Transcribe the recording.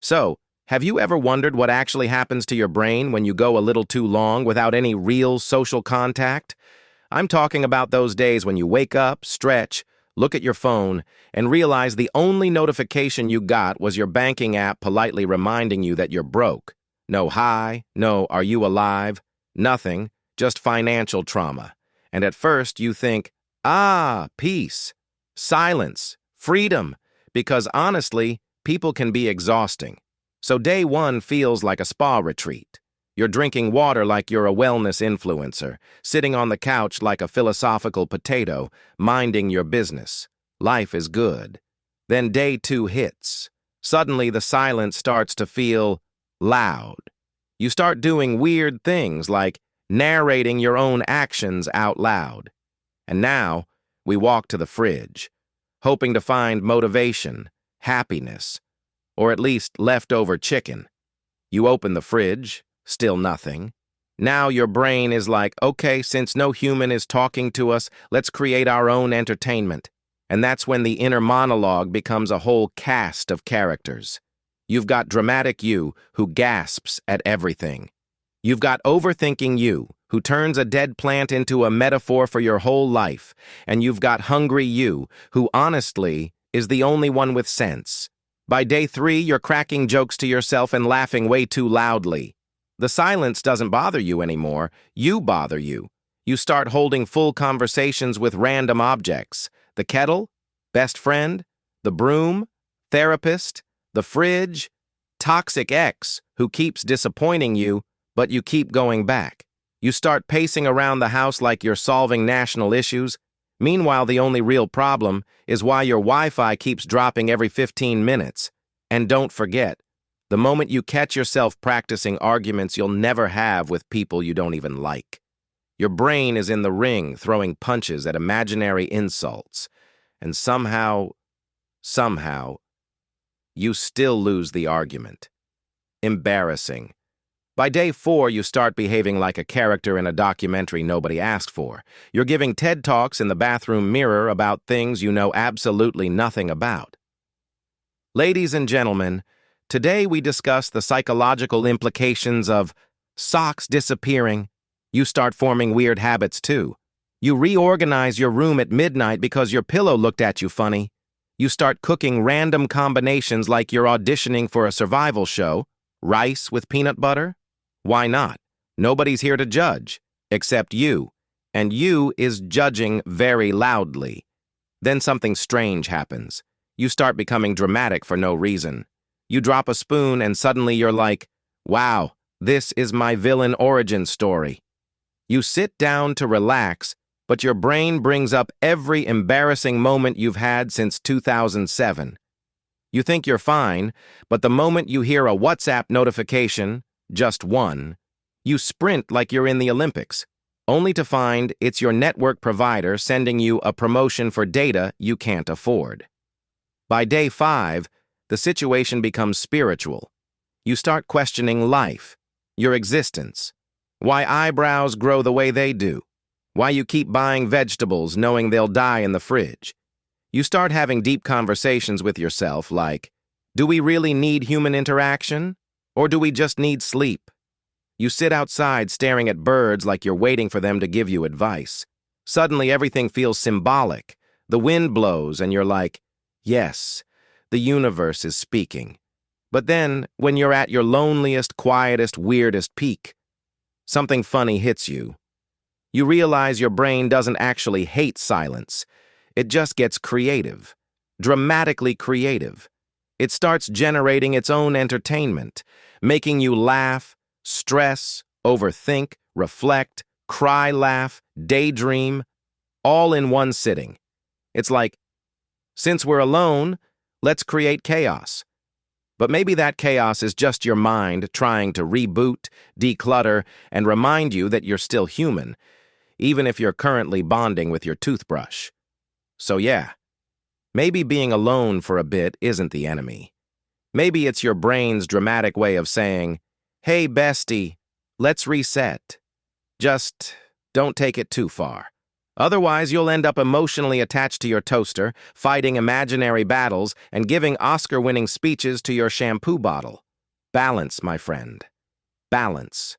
So, have you ever wondered what actually happens to your brain when you go a little too long without any real social contact? I'm talking about those days when you wake up, stretch, look at your phone, and realize the only notification you got was your banking app politely reminding you that you're broke. No hi, no are you alive, nothing, just financial trauma. And at first you think, peace, silence, freedom, because honestly, people can be exhausting. So day one feels like a spa retreat. You're drinking water like you're a wellness influencer, sitting on the couch like a philosophical potato, minding your business. Life is good. Then day two hits. Suddenly the silence starts to feel loud. You start doing weird things like narrating your own actions out loud. And now we walk to the fridge, hoping to find motivation, happiness, or at least leftover chicken. You open the fridge, still nothing. Now your brain is like, okay, since no human is talking to us, let's create our own entertainment. And that's when the inner monologue becomes a whole cast of characters. You've got dramatic you, who gasps at everything. You've got overthinking you, who turns a dead plant into a metaphor for your whole life. And you've got hungry you, who honestly is the only one with sense. By day three, you're cracking jokes to yourself and laughing way too loudly. The silence doesn't bother you anymore, you bother you. You start holding full conversations with random objects. The kettle, best friend, the broom, therapist, the fridge, toxic ex who keeps disappointing you, but you keep going back. You start pacing around the house like you're solving national issues. Meanwhile, the only real problem is why your Wi-Fi keeps dropping every 15 minutes. And don't forget, the moment you catch yourself practicing arguments you'll never have with people you don't even like. Your brain is in the ring throwing punches at imaginary insults. And somehow, you still lose the argument. Embarrassing. By day four, you start behaving like a character in a documentary nobody asked for. You're giving TED Talks in the bathroom mirror about things you know absolutely nothing about. Ladies and gentlemen, today we discuss the psychological implications of socks disappearing. You start forming weird habits too. You reorganize your room at midnight because your pillow looked at you funny. You start cooking random combinations like you're auditioning for a survival show. Rice with peanut butter? Why not? Nobody's here to judge, except you. And you is judging very loudly. Then something strange happens. You start becoming dramatic for no reason. You drop a spoon and suddenly you're like, wow, this is my villain origin story. You sit down to relax, but your brain brings up every embarrassing moment you've had since 2007. You think you're fine, but the moment you hear a WhatsApp notification, just one, you sprint like you're in the Olympics, only to find it's your network provider sending you a promotion for data you can't afford. By day five, the situation becomes spiritual. You start questioning life, your existence, why eyebrows grow the way they do, why you keep buying vegetables knowing they'll die in the fridge. You start having deep conversations with yourself like, do we really need human interaction? Or do we just need sleep? You sit outside staring at birds like you're waiting for them to give you advice. Suddenly everything feels symbolic. The wind blows and you're like, yes, the universe is speaking. But then, when you're at your loneliest, quietest, weirdest peak, something funny hits you. You realize your brain doesn't actually hate silence. It just gets creative, dramatically creative. It starts generating its own entertainment, making you laugh, stress, overthink, reflect, cry, laugh, daydream, all in one sitting. It's like, since we're alone, let's create chaos. But maybe that chaos is just your mind trying to reboot, declutter, and remind you that you're still human, even if you're currently bonding with your toothbrush. So yeah, maybe being alone for a bit isn't the enemy. Maybe it's your brain's dramatic way of saying, hey, bestie, let's reset. Just don't take it too far. Otherwise, you'll end up emotionally attached to your toaster, fighting imaginary battles, and giving Oscar-winning speeches to your shampoo bottle. Balance, my friend. Balance.